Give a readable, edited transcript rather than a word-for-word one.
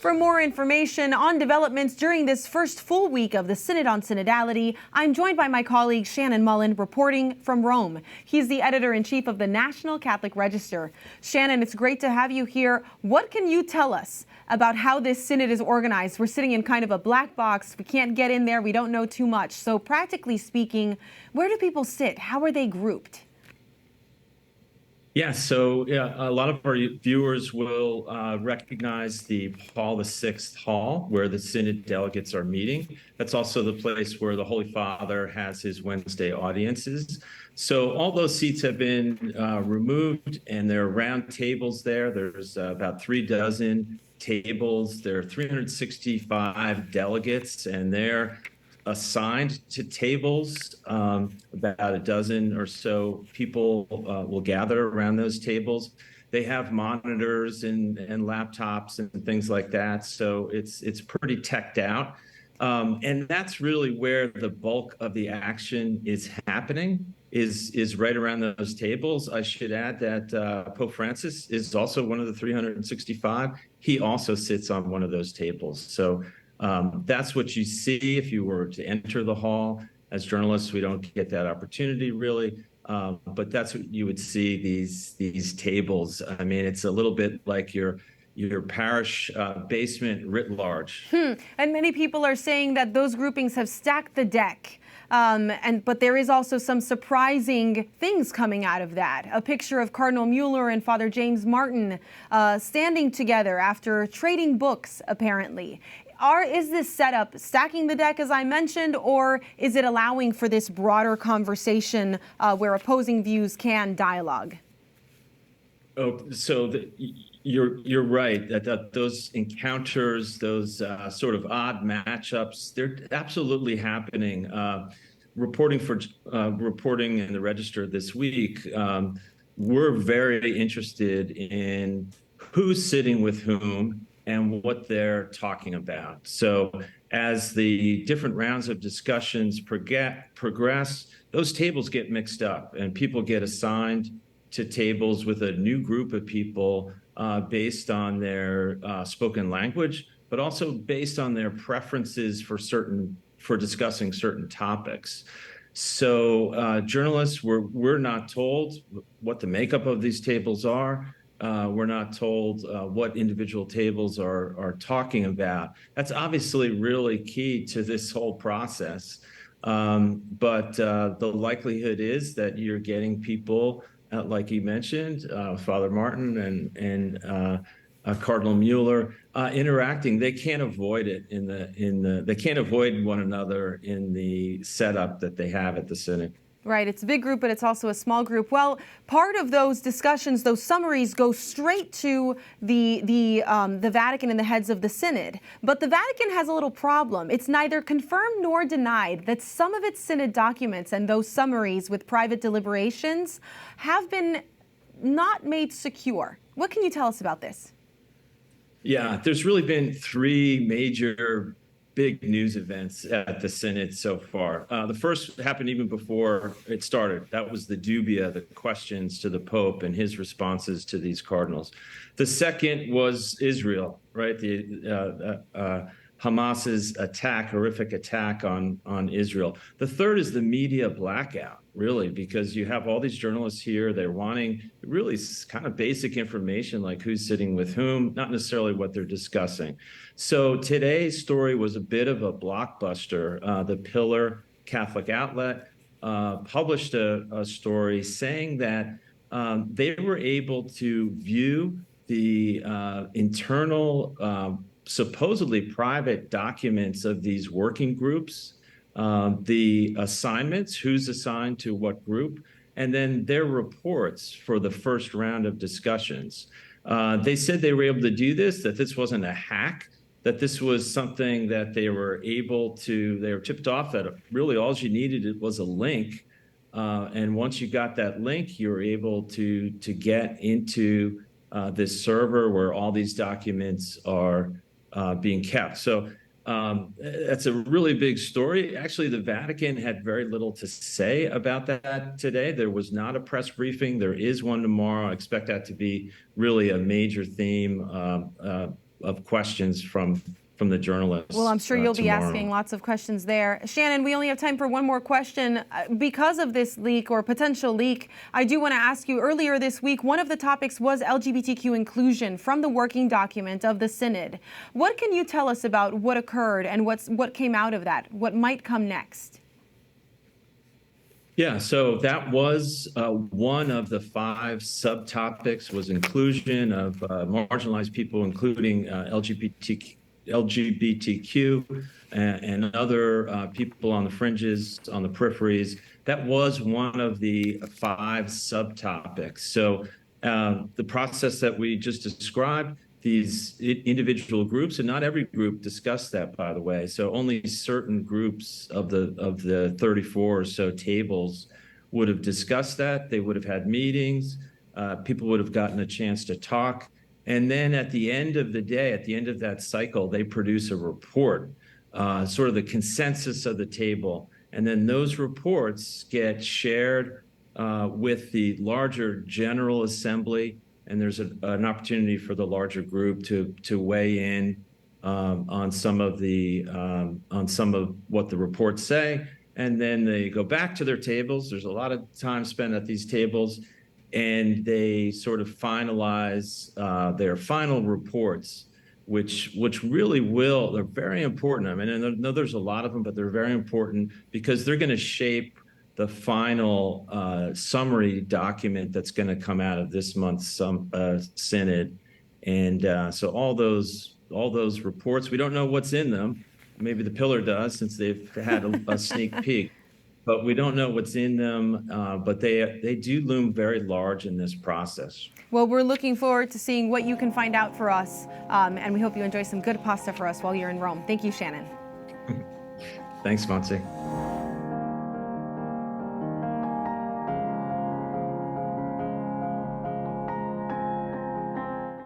For more information on developments during this first full week of the Synod on Synodality, I'm joined by my colleague Shannon Mullen, reporting from Rome. He's the editor-in-chief of the National Catholic Register. Shannon, it's great to have you here. What can you tell us about how this Synod is organized? We're sitting in kind of a black box. We can't get in there. We don't know too much. So practically speaking, where do people sit? How are they grouped? Yeah, so a lot of our viewers will recognize the Paul VI Hall, where the Synod delegates are meeting. That's also the place where the Holy Father has his Wednesday audiences. So all those seats have been removed, and there are round tables there. There's about 36 tables. There are 365 delegates, and they're assigned to tables. About a dozen or so people will gather around those tables. They have monitors and laptops and things like that, so it's pretty teched out. And that's really where the bulk of the action is happening, is right around those tables. I should add that Pope Francis is also one of the 365. He also sits on one of those tables. So that's what you see if you were to enter the hall. As journalists, we don't get that opportunity really, but that's what you would see, these tables. I mean, it's a little bit like your parish basement writ large. And many people are saying that those groupings have stacked the deck. But there is also some surprising things coming out of that. A picture of Cardinal Mueller and Father James Martin standing together after trading books, apparently. Is this setup stacking the deck, as I mentioned, or is it allowing for this broader conversation where opposing views can dialogue? Oh, so you're right that those encounters, those sort of odd matchups, they're absolutely happening. Reporting in the Register this week, we're very interested in who's sitting with whom and what they're talking about. So as the different rounds of discussions progress, those tables get mixed up and people get assigned to tables with a new group of people based on their spoken language, but also based on their preferences for discussing certain topics. So journalists, we're not told what the makeup of these tables are. We're not told what individual tables are talking about. That's obviously really key to this whole process. But the likelihood is that you're getting people, like you mentioned, Father Martin and Cardinal Mueller interacting. They can't avoid it they can't avoid one another in the setup that they have at the Synod. Right, it's a big group, but it's also a small group. Well, part of those discussions, those summaries, go straight to the Vatican and the heads of the Synod. But the Vatican has a little problem. It's neither confirmed nor denied that some of its Synod documents and those summaries with private deliberations have been not made secure. What can you tell us about this? Yeah, there's really been three major big news events at the Synod so far. The first happened even before it started. That was the dubia, the questions to the Pope and his responses to these cardinals. The second was Israel, right? Hamas's horrific attack on Israel. The third is the media blackout, really, because you have all these journalists here. They're wanting really kind of basic information, like who's sitting with whom, not necessarily what they're discussing. So today's story was a bit of a blockbuster. The Pillar Catholic outlet published a story saying that they were able to view the internal supposedly private documents of these working groups, the assignments, who's assigned to what group, and then their reports for the first round of discussions. They said they were able to do this, that this wasn't a hack, that this was something that they were tipped off that really all you needed was a link. And once you got that link, you were able to get into this server where all these documents are being kept. So that's a really big story. Actually, the Vatican had very little to say about that today. There was not a press briefing. There is one tomorrow. I expect that to be really a major theme of questions from the journalists. Well, I'm sure you'll be tomorrow. asking lots of questions there. Shannon, we only have time for one more question. Because of this leak or potential leak, I do want to ask you, earlier this week, one of the topics was LGBTQ inclusion from the working document of the Synod. What can you tell us about what occurred and what came out of that? What might come next? Yeah, so that was one of the 5 subtopics was inclusion of marginalized people, including LGBTQ and other people on the fringes, on the peripheries. That was one of the 5 subtopics. So the process that we just described, these individual groups, and not every group discussed that, by the way. So only certain groups of the 34 or so tables would have discussed that. They would have had meetings. People would have gotten a chance to talk. And then at the end of the day, at the end of that cycle, they produce a report, sort of the consensus of the table. And then those reports get shared with the larger General Assembly, and there's an opportunity for the larger group to weigh in on some of what the reports say, and then they go back to their tables. There's a lot of time spent at these tables, and they sort of finalize their final reports, which really they're very important. I mean, I know there's a lot of them, but they're very important because they're going to shape the final summary document that's going to come out of this month's Synod. And so all those reports, we don't know what's in them. Maybe the Pillar does, since they've had a sneak peek, but we don't know what's in them. But they do loom very large in this process. Well, we're looking forward to seeing what you can find out for us, and we hope you enjoy some good pasta for us while you're in Rome. Thank you, Shannon. Thanks, Montse.